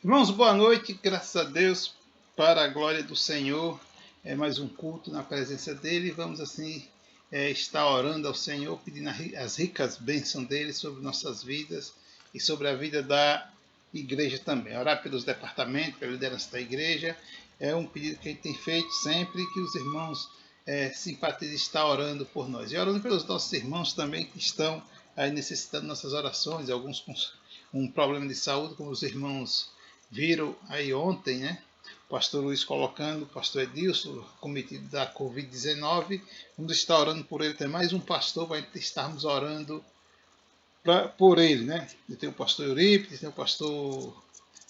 Irmãos, boa noite, graças a Deus, para a glória do Senhor. É mais um culto na presença dEle. Vamos assim estar orando ao Senhor, pedindo as ricas bênçãos dEle sobre nossas vidas e sobre a vida da igreja também. Orar pelos departamentos, pela liderança da igreja. É um pedido que a gente tem feito sempre, que os irmãos simpatizem estar orando por nós. E orando pelos nossos irmãos também que estão aí necessitando nossas orações, alguns com um problema de saúde, como os irmãos viram aí ontem, né? O pastor Luiz colocando, o pastor Edilson, cometido da Covid-19. Vamos estar orando por ele. Tem mais um pastor, vai estarmos orando por ele, né? Tem o pastor Eurípides, tem o pastor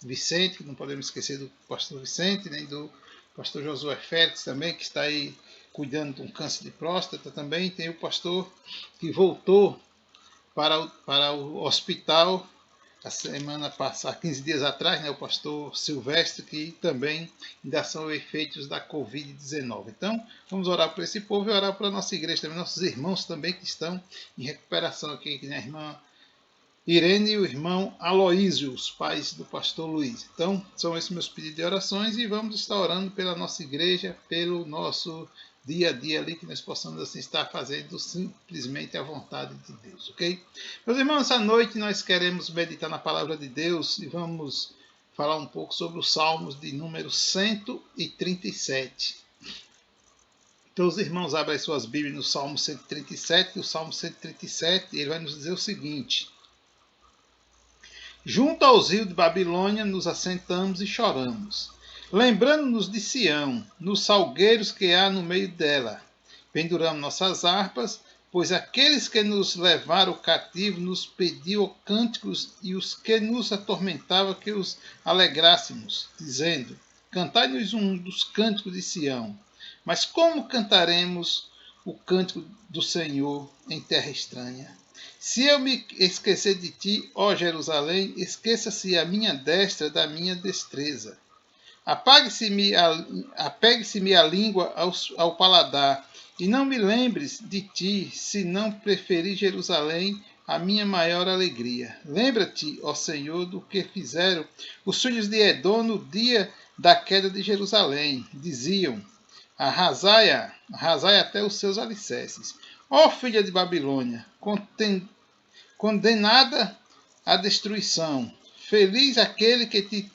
Vicente, que não podemos esquecer do pastor Vicente, nem do pastor Josué Félix também, que está aí cuidando de um câncer de próstata também. Tem o pastor que voltou para o hospital a semana passada, 15 dias atrás, né, o pastor Silvestre, que também ainda são efeitos da Covid-19. Então, vamos orar por esse povo e orar para a nossa igreja também, nossos irmãos também que estão em recuperação aqui, né, a irmã Irene e o irmão Aloísio, os pais do pastor Luiz. Então, são esses meus pedidos de orações e vamos estar orando pela nossa igreja, pelo nosso dia a dia ali, que nós possamos assim estar fazendo simplesmente a vontade de Deus, ok? Meus irmãos, essa noite nós queremos meditar na palavra de Deus e vamos falar um pouco sobre os Salmos de número 137. Então os irmãos abrem suas Bíblias no Salmo 137, e o Salmo 137 ele vai nos dizer o seguinte: junto aos rios de Babilônia nos assentamos e choramos, lembrando-nos de Sião, nos salgueiros que há no meio dela. Penduramos nossas harpas, pois aqueles que nos levaram cativo nos pediam cânticos e os que nos atormentavam que os alegrássemos, dizendo: cantai-nos um dos cânticos de Sião. Mas como cantaremos o cântico do Senhor em terra estranha? Se eu me esquecer de ti, ó Jerusalém, esqueça-se a minha destra da minha destreza. Apegue-se-me a língua ao paladar, e não me lembres de ti, se não preferir Jerusalém, a minha maior alegria. Lembra-te, ó Senhor, do que fizeram os filhos de Edom no dia da queda de Jerusalém. Diziam: arrasai-a até os seus alicerces. Ó filha de Babilônia, condenada à destruição. Feliz aquele que te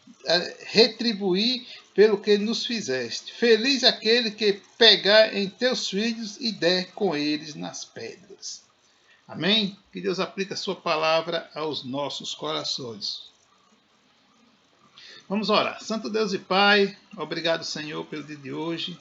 retribuir pelo que nos fizeste. Feliz aquele que pegar em teus filhos e der com eles nas pedras. Amém? Que Deus aplique a sua palavra aos nossos corações. Vamos orar. Santo Deus e Pai, obrigado, Senhor, pelo dia de hoje.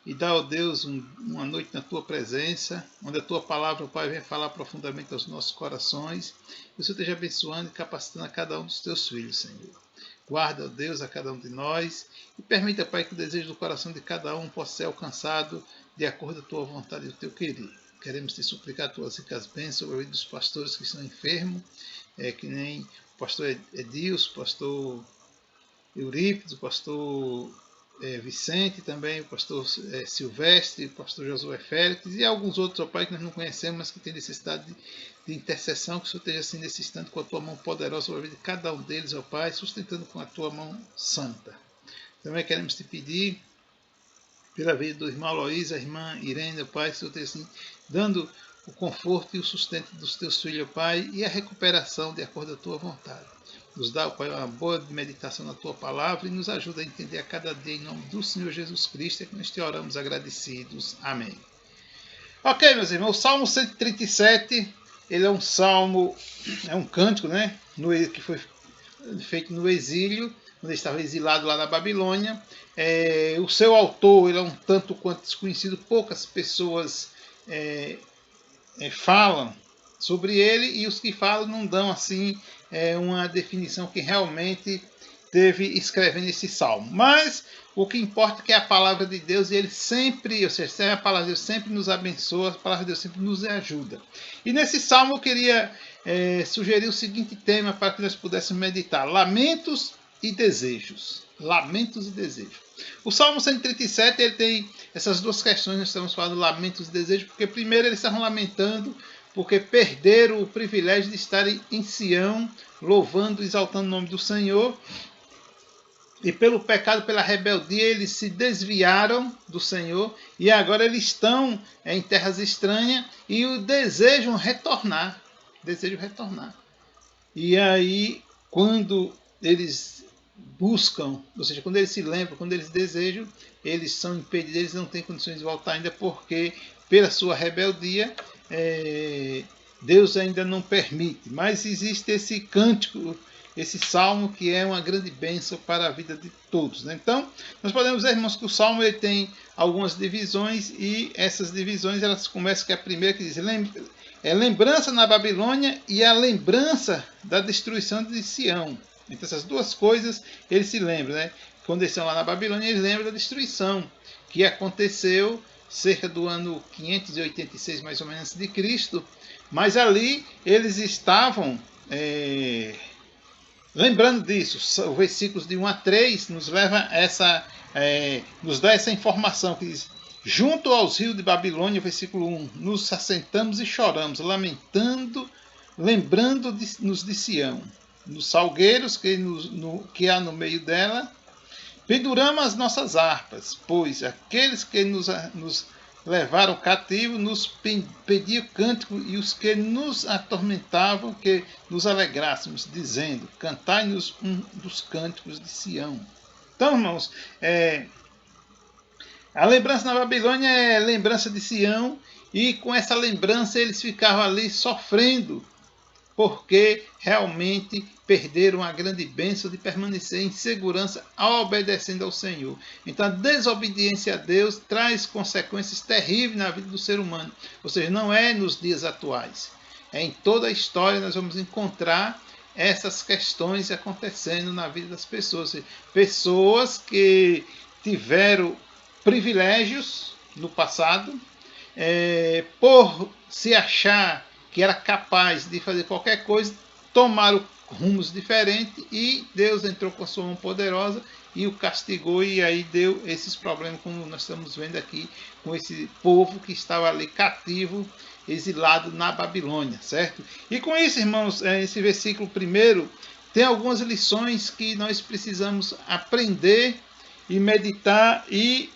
E dá, ó Deus, uma noite na Tua presença, onde a Tua palavra, ó Pai, venha falar profundamente aos nossos corações. Que o Senhor esteja abençoando e capacitando a cada um dos Teus filhos, Senhor. Guarda, ó Deus, a cada um de nós e permita, Pai, que o desejo do coração de cada um possa ser alcançado de acordo com a Tua vontade e o Teu querer. Queremos Te suplicar Tuas ricas bênçãos sobre a vida dos pastores que estão enfermos, que nem o pastor Edilson, o pastor Eurípides, o pastor Vicente também, o pastor Silvestre, o pastor Josué Félix e alguns outros, ó Pai, que nós não conhecemos, mas que têm necessidade de intercessão, que o Senhor esteja assim nesse instante com a Tua mão poderosa sobre a vida de cada um deles, ó Pai, sustentando com a Tua mão santa. Também queremos Te pedir pela vida do irmão Aloísio, a irmã Irene, ó Pai, que o Senhor esteja assim dando o conforto e o sustento dos Teus filhos, ó Pai, e a recuperação de acordo com a Tua vontade. Nos dá, Pai, uma boa meditação na Tua palavra e nos ajuda a entender a cada dia em nome do Senhor Jesus Cristo, é que nós te oramos agradecidos. Amém. Ok, meus irmãos, o Salmo 137, ele é um salmo, é um cântico, né, que foi feito no exílio, quando ele estava exilado lá na Babilônia. O seu autor, ele é um tanto quanto desconhecido, poucas pessoas falam sobre ele, e os que falam não dão assim uma definição que realmente teve escrevendo esse salmo. Mas o que importa é que a palavra de Deus, ele sempre, ou seja, a palavra de Deus sempre nos abençoa, a palavra de Deus sempre nos ajuda. E nesse salmo eu queria sugerir o seguinte tema para que nós pudéssemos meditar: lamentos e desejos. Lamentos e desejos. O Salmo 137 ele tem essas duas questões, nós estamos falando de lamentos e desejos, porque primeiro eles estavam lamentando porque perderam o privilégio de estarem em Sião, louvando e exaltando o nome do Senhor. e pelo pecado, pela rebeldia, eles se desviaram do Senhor e agora eles estão em terras estranhas e o desejam retornar. Desejam retornar. E aí, quando eles buscam, ou seja, quando eles se lembram, quando eles desejam, eles são impedidos, eles não têm condições de voltar ainda porque, pela sua rebeldia, Deus ainda não permite. Mas existe esse cântico, esse salmo que é uma grande bênção para a vida de todos. Né? Então, nós podemos ver, irmãos, que o salmo ele tem algumas divisões e essas divisões elas começam com a primeira que diz lembrança na Babilônia e a lembrança da destruição de Sião. Então essas duas coisas eles se lembram, né? Quando eles estão lá na Babilônia, eles lembram da destruição que aconteceu cerca do ano 586 mais ou menos antes de Cristo, mas ali eles estavam lembrando disso. Os versículos de 1 a 3 nos leva nos dá essa informação que diz: junto aos rios de Babilônia, versículo 1, nos assentamos e choramos, lamentando, lembrando-nos de Sião, nos salgueiros que há no meio dela, penduramos as nossas harpas, pois aqueles que nos levaram cativo nos pediam cântico e os que nos atormentavam que nos alegrássemos, dizendo: cantai-nos um dos cânticos de Sião. Então, irmãos, a lembrança na Babilônia é lembrança de Sião, e com essa lembrança eles ficavam ali sofrendo, porque realmente perderam a grande bênção de permanecer em segurança obedecendo ao Senhor. Então a desobediência a Deus traz consequências terríveis na vida do ser humano. Ou seja, não é nos dias atuais. Em toda a história nós vamos encontrar essas questões acontecendo na vida das pessoas. Pessoas que tiveram privilégios no passado, por se achar que era capaz de fazer qualquer coisa, tomaram rumos diferentes e Deus entrou com a sua mão poderosa e o castigou, e aí deu esses problemas como nós estamos vendo aqui com esse povo que estava ali cativo, exilado na Babilônia, certo? E com isso, irmãos, esse versículo primeiro tem algumas lições que nós precisamos aprender e meditar e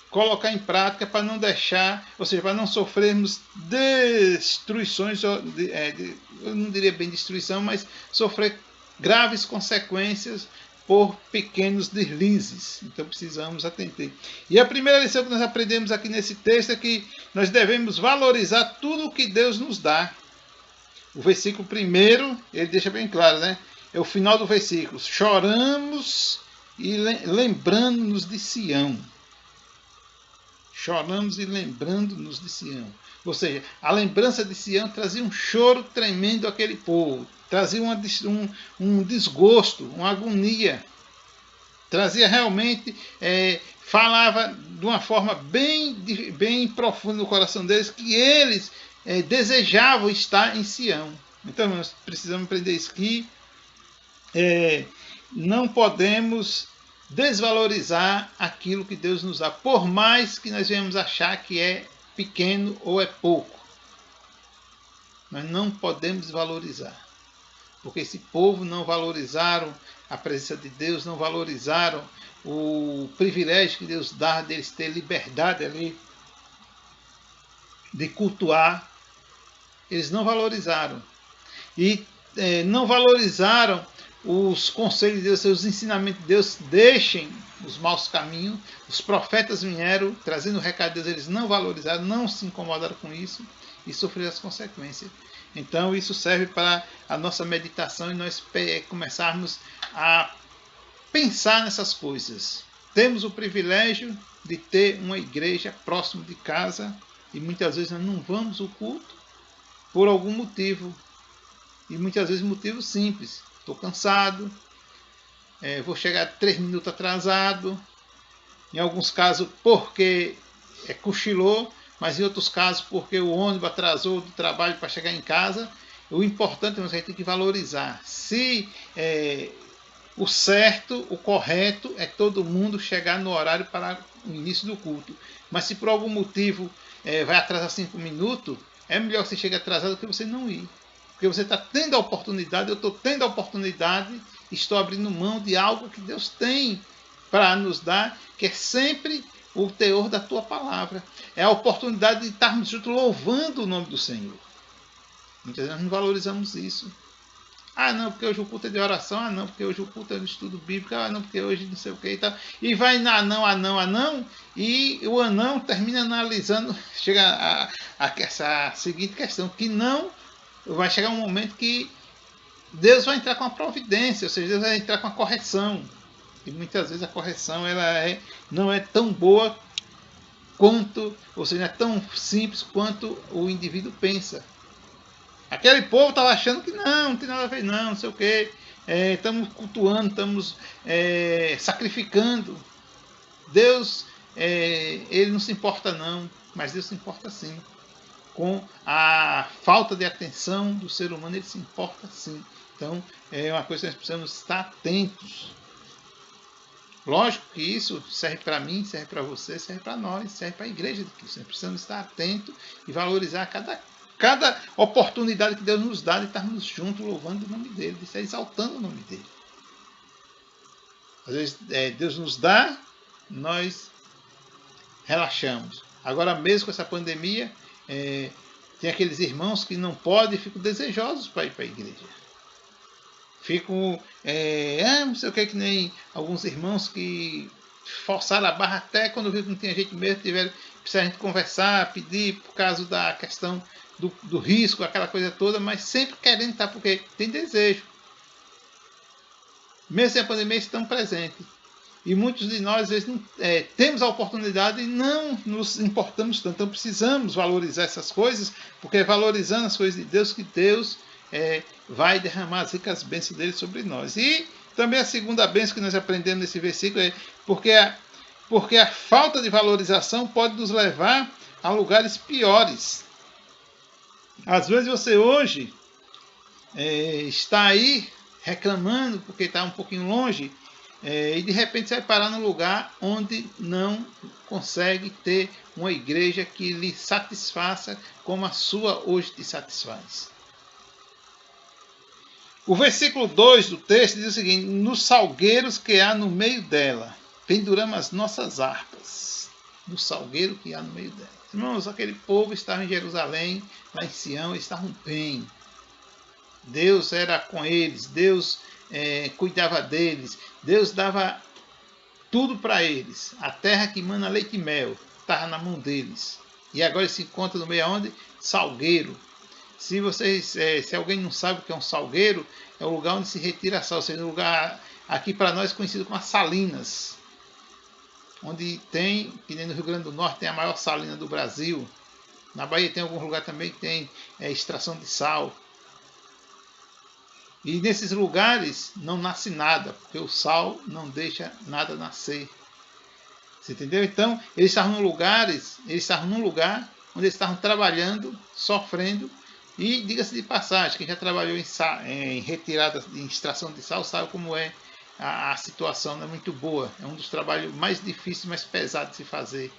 colocar em prática para não deixar, ou seja, para não sofrermos destruições, eu não diria bem destruição, mas sofrer graves consequências por pequenos deslizes. Então precisamos atender. E a primeira lição que nós aprendemos aqui nesse texto é que nós devemos valorizar tudo o que Deus nos dá. O versículo primeiro, ele deixa bem claro, né? É o final do versículo. Choramos e lembrando-nos de Sião. Choramos e lembrando-nos de Sião. Ou seja, a lembrança de Sião trazia um choro tremendo àquele povo. Trazia um desgosto, uma agonia. Trazia realmente, falava de uma forma bem profunda no coração deles, que eles desejavam estar em Sião. Então nós precisamos aprender isso, que não podemos desvalorizar aquilo que Deus nos dá, por mais que nós venhamos achar que é pequeno ou é pouco. Nós não podemos desvalorizar, porque esse povo não valorizaram a presença de Deus, não valorizaram o privilégio que Deus dá deles ter liberdade ali de cultuar. Eles não valorizaram. E não valorizaram os conselhos de Deus, os ensinamentos de Deus. Deixem os maus caminhos. Os profetas vieram trazendo o recado de Deus, eles não valorizaram, não se incomodaram com isso e sofreram as consequências. Então isso serve para a nossa meditação e nós começarmos a pensar nessas coisas. Temos o privilégio de ter uma igreja próximo de casa e muitas vezes nós não vamos ao culto por algum motivo. E muitas vezes motivo simples. Estou cansado, vou chegar 3 minutos atrasado. Em alguns casos porque cochilou, mas em outros casos porque o ônibus atrasou do trabalho para chegar em casa. O importante é que a gente tem que valorizar. Se o certo, o correto é todo mundo chegar no horário para o início do culto. Mas se por algum motivo vai atrasar 5 minutos, é melhor você chegar atrasado do que você não ir. Porque você está tendo a oportunidade, eu estou tendo a oportunidade estou abrindo mão de algo que Deus tem para nos dar, que é sempre o teor da tua palavra. É a oportunidade de estarmos juntos louvando o nome do Senhor. Muitas vezes nós não valorizamos isso. Ah, não, porque hoje o culto é de oração. Ah, não, porque hoje o culto é de estudo bíblico. Ah, não, porque hoje não sei o que e tal. E vai na anão. E o anão termina analisando. Chega a essa seguinte questão: que não vai chegar um momento que Deus vai entrar com a providência, ou seja, Deus vai entrar com a correção. E muitas vezes a correção não é tão boa quanto, ou seja, não é tão simples quanto o indivíduo pensa. Aquele povo estava achando que não tem nada a ver, não sei o quê. Estamos cultuando, estamos sacrificando. Deus, ele não se importa não, mas Deus se importa sim. Com a falta de atenção do ser humano, ele se importa sim. Então, é uma coisa que nós precisamos estar atentos. Lógico que isso serve para mim, serve para você, serve para nós, serve para a igreja de Cristo. Nós precisamos estar atentos e valorizar cada oportunidade que Deus nos dá de estarmos juntos louvando o nome dele, de estar exaltando o nome dele. Às vezes Deus nos dá, nós relaxamos. Agora mesmo com essa pandemia, tem aqueles irmãos que não podem e ficam desejosos para ir para a igreja. Ficam, não sei o que nem alguns irmãos que forçaram a barra até quando viram que não tinha jeito mesmo, precisaram a gente conversar, pedir por causa da questão do risco, aquela coisa toda, mas sempre querendo estar, porque tem desejo. Mesmo sem a pandemia, estão presentes. E muitos de nós, às vezes, não, temos a oportunidade e não nos importamos tanto. Então, precisamos valorizar essas coisas, porque é valorizando as coisas de Deus que Deus vai derramar as ricas bênçãos dele sobre nós. E também a segunda bênção que nós aprendemos nesse versículo é porque a falta de valorização pode nos levar a lugares piores. Às vezes você hoje está aí reclamando porque está um pouquinho longe, e de repente você vai parar num lugar onde não consegue ter uma igreja que lhe satisfaça como a sua hoje te satisfaz. O versículo 2 do texto diz o seguinte: nos salgueiros que há no meio dela, penduramos as nossas harpas. No salgueiro que há no meio dela. Irmãos, aquele povo estava em Jerusalém, lá em Sião, eles estavam bem. Deus era com eles, Deus cuidava deles, Deus dava tudo para eles. A terra que mana leite e mel estava na mão deles. E agora se encontra no meio aonde? Salgueiro. Se alguém não sabe o que é um salgueiro, é o lugar onde se retira sal, ou seja, um lugar aqui para nós conhecido como as salinas, onde tem, que nem no Rio Grande do Norte, tem a maior salina do Brasil. Na Bahia tem algum lugar também que tem extração de sal. E nesses lugares não nasce nada, porque o sal não deixa nada nascer. Você entendeu? Então, eles estavam num lugar onde eles estavam trabalhando, sofrendo. E diga-se de passagem, quem já trabalhou em retirada, em extração de sal, sabe como é a situação, não é muito boa. É um dos trabalhos mais difíceis, mais pesados de se fazer.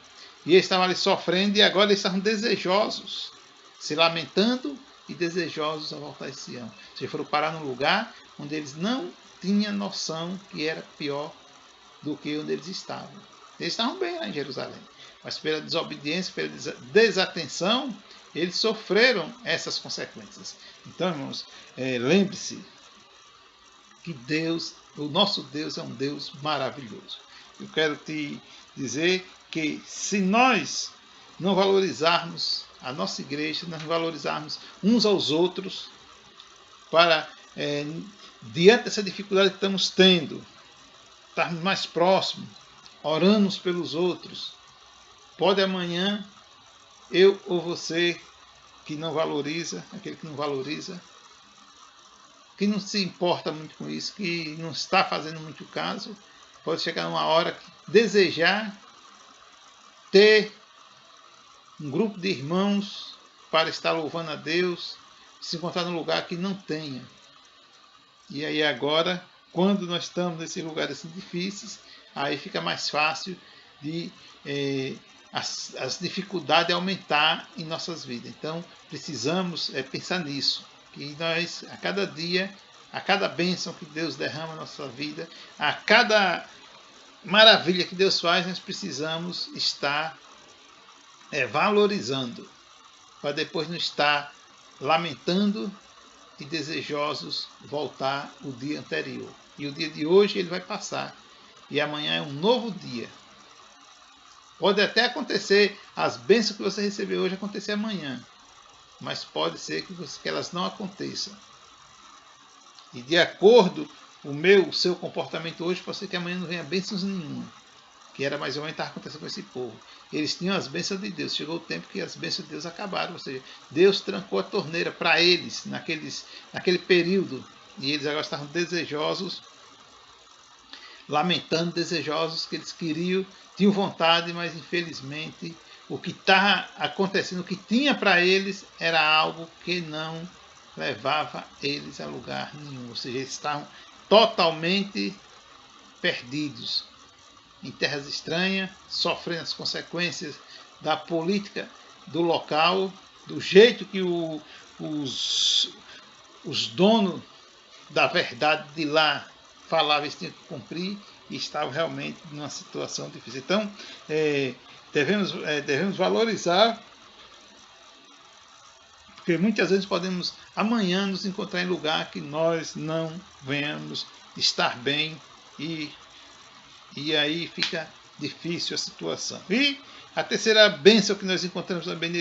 E eles estavam ali sofrendo e agora eles estavam desejosos, se lamentando e desejosos a voltar a Sião. Eles foram parar num lugar onde eles não tinham noção que era pior do que onde eles estavam. Eles estavam bem lá em Jerusalém, mas pela desobediência, pela desatenção, eles sofreram essas consequências. Então, irmãos, lembre-se que Deus, o nosso Deus é um Deus maravilhoso. Eu quero te dizer que se nós não valorizarmos a nossa igreja, nós valorizarmos uns aos outros, para, diante dessa dificuldade que estamos tendo, estarmos mais próximos, orando uns pelos outros, pode amanhã eu ou você que não valoriza, aquele que não valoriza, que não se importa muito com isso, que não está fazendo muito caso, pode chegar uma hora que desejar ter um grupo de irmãos para estar louvando a Deus, se encontrar num lugar que não tenha. E aí agora, quando nós estamos nesses lugares assim difíceis, aí fica mais fácil de as dificuldades aumentar em nossas vidas. Então, precisamos pensar nisso, que nós, a cada dia, a cada bênção que Deus derrama na nossa vida, a cada maravilha que Deus faz, nós precisamos estar valorizando, para depois não estar lamentando e desejosos voltar o dia anterior. E o dia de hoje ele vai passar, e amanhã é um novo dia. Pode até acontecer, as bênçãos que você recebeu hoje acontecer amanhã, mas pode ser que elas não aconteçam. E de acordo com o seu comportamento hoje, pode ser que amanhã não venha bênçãos nenhuma. Que era mais ou menos o que estava acontecendo com esse povo. Eles tinham as bênçãos de Deus. Chegou o tempo que as bênçãos de Deus acabaram. Ou seja, Deus trancou a torneira para eles naquele período. E eles agora estavam desejosos, lamentando, desejosos, que eles queriam, tinham vontade, mas infelizmente o que estava acontecendo, o que tinha para eles, era algo que não levava eles a lugar nenhum. Ou seja, eles estavam totalmente perdidos em terras estranhas, sofrendo as consequências da política do local, do jeito que os donos da verdade de lá falavam, eles tinham que cumprir, e estavam realmente numa situação difícil. Então, devemos valorizar, porque muitas vezes podemos amanhã nos encontrar em lugar que nós não venhamos estar bem, e aí fica difícil a situação. E a terceira bênção que nós encontramos também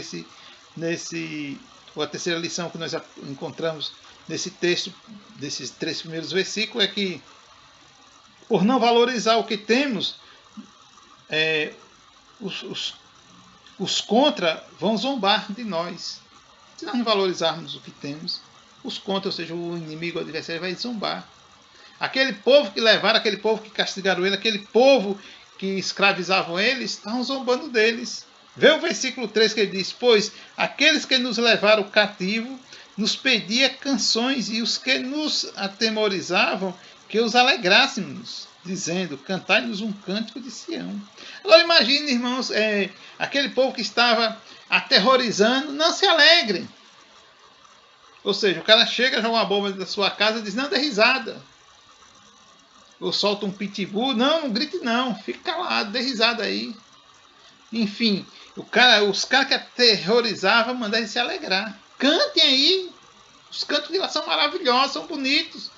ou a terceira lição que nós encontramos nesse texto, desses 3 primeiros versículos, é que por não valorizar o que temos, os contra vão zombar de nós. Se nós não valorizarmos o que temos, os contra, ou seja, o inimigo, o adversário, vai zombar. Aquele povo que levaram, aquele povo que castigaram ele, aquele povo que escravizavam eles, estavam zombando deles. Vê o versículo 3 que ele diz: pois aqueles que nos levaram cativo nos pediam canções, e os que nos atemorizavam que os alegrássemos, dizendo: cantai-nos um cântico de Sião. Agora imagine, irmãos, aquele povo que estava aterrorizando, não se alegrem. Ou seja, o cara chega, joga uma bomba da sua casa e diz: não dê risada. Ou solta um pitbull, não grite não, fique calado, dê risada aí. Enfim, os caras que aterrorizavam mandaram se alegrar. Cantem aí, os cantos de lá são maravilhosos, são bonitos.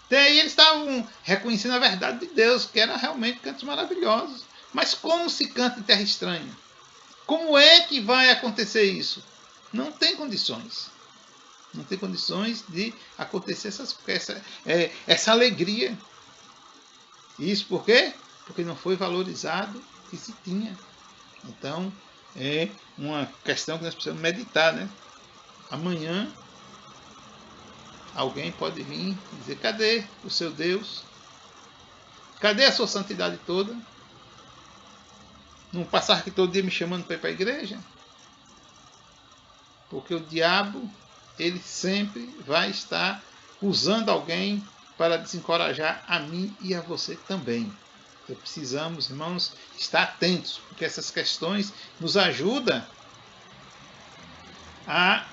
Até aí eles estavam reconhecendo a verdade de Deus, que eram realmente cantos maravilhosos. Mas como se canta em terra estranha? Como é que vai acontecer isso? Não tem condições. Não tem condições de acontecer essa alegria. Isso por quê? Porque não foi valorizado o que se tinha. Então, é uma questão que nós precisamos meditar, né? Amanhã, alguém pode vir e dizer: cadê o seu Deus? Cadê a sua santidade toda? Não passar aqui todo dia me chamando para ir para a igreja? Porque o diabo, ele sempre vai estar usando alguém para desencorajar a mim e a você também. Então precisamos, irmãos, estar atentos, porque essas questões nos ajudam a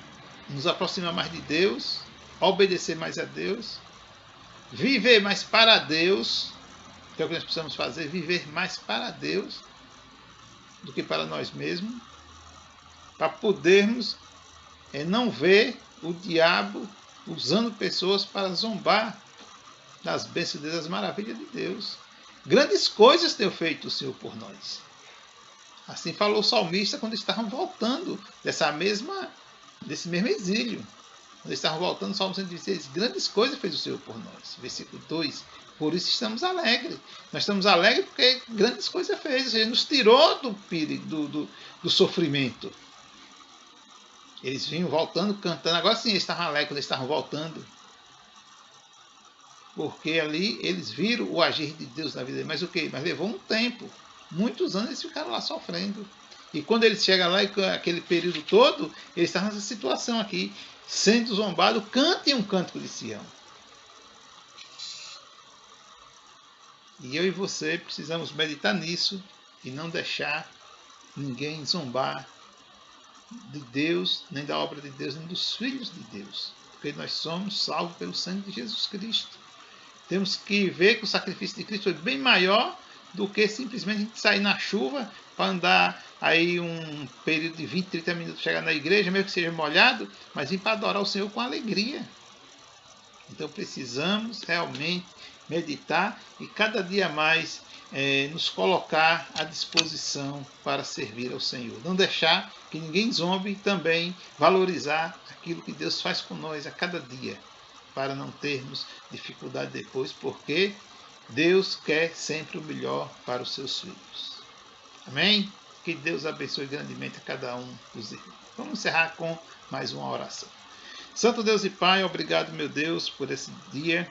nos aproximar mais de Deus, a obedecer mais a Deus, viver mais para Deus, que é o que nós precisamos fazer, viver mais para Deus do que para nós mesmos, para podermos não ver o diabo usando pessoas para zombar das bênçãos de Deus, das maravilhas de Deus. Grandes coisas tem feito o Senhor por nós. Assim falou o salmista quando estavam voltando desse mesmo exílio. Quando estavam voltando, o Salmo 116, grandes coisas fez o Senhor por nós. Versículo 2, por isso estamos alegres. Nós estamos alegres porque grandes coisas fez. Ele nos tirou do perigo, do sofrimento. Eles vinham voltando, cantando. Agora sim, eles estavam alegres quando eles estavam voltando. Porque ali eles viram o agir de Deus na vida deles. Mas o quê? Mas levou um tempo. Muitos anos eles ficaram lá sofrendo. E quando eles chegam lá, aquele período todo, eles estavam nessa situação aqui, sendo zombados. Cantem um cântico de Sião. E eu e você precisamos meditar nisso e não deixar ninguém zombar de Deus, nem da obra de Deus, nem dos filhos de Deus. porque nós somos salvos pelo sangue de Jesus Cristo. Temos que ver que o sacrifício de Cristo foi bem maior do que simplesmente a gente sair na chuva para andar aí um período de 20, 30 minutos, chegar na igreja, mesmo que seja molhado, mas vir para adorar o Senhor com alegria. Então precisamos realmente meditar e cada dia mais nos colocar à disposição para servir ao Senhor. Não deixar que ninguém zombe e também valorizar aquilo que Deus faz com nós a cada dia, para não termos dificuldade depois, porque Deus quer sempre o melhor para os seus filhos. Amém? Que Deus abençoe grandemente a cada um dos irmãos. Vamos encerrar com mais uma oração. Santo Deus e Pai, obrigado, meu Deus, por esse dia.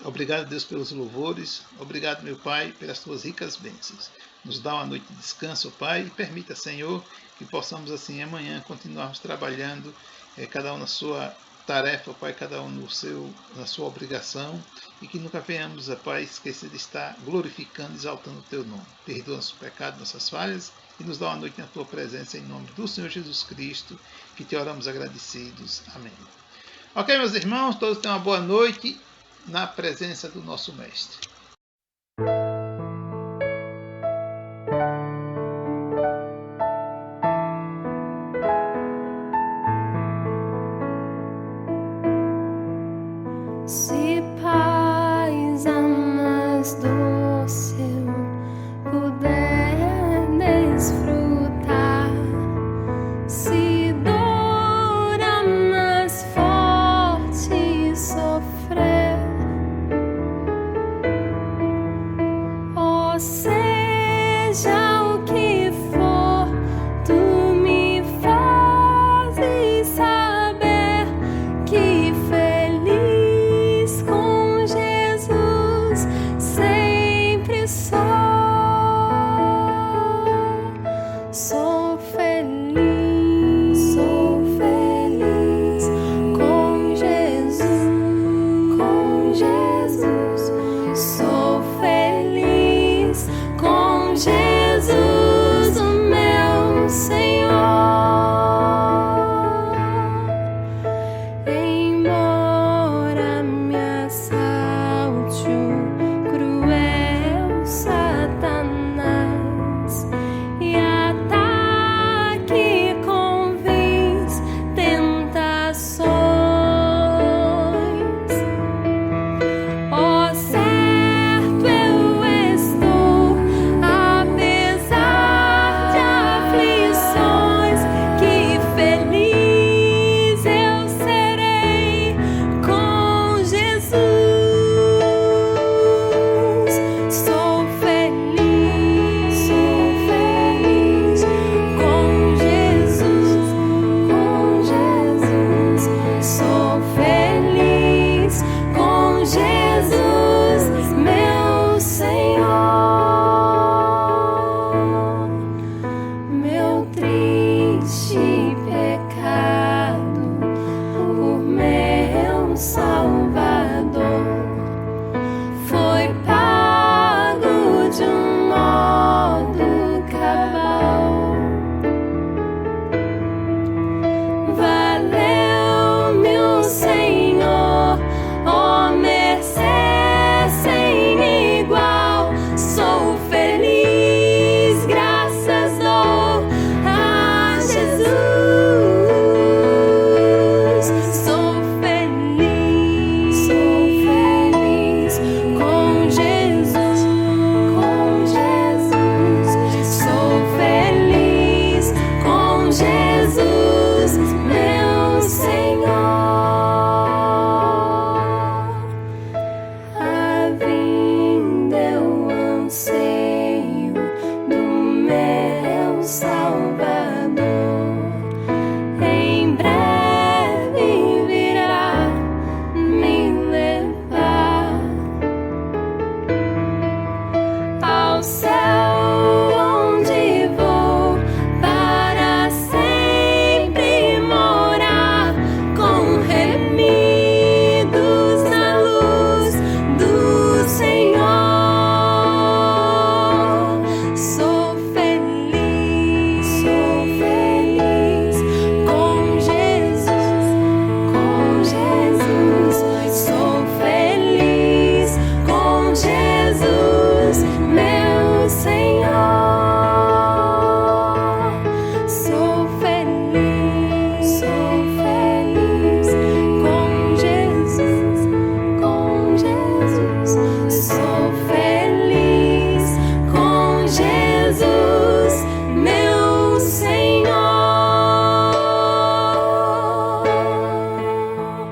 Obrigado, Deus, pelos louvores. Obrigado, meu Pai, pelas tuas ricas bênçãos. Nos dá uma noite de descanso, Pai, e permita, Senhor, que possamos assim amanhã continuarmos trabalhando, cada um na sua tarefa, Pai, cada um na sua obrigação, e que nunca venhamos, Pai, esquecer de estar glorificando e exaltando o Teu nome. Perdoa nossos pecados, nossas falhas, e nos dá uma noite na Tua presença, em nome do Senhor Jesus Cristo, que Te oramos agradecidos. Amém. Ok, meus irmãos, todos tenham uma boa noite na presença do nosso Mestre. Se paisanas do céu puder desfrutar, se dor a mais forte sofrer, ou seja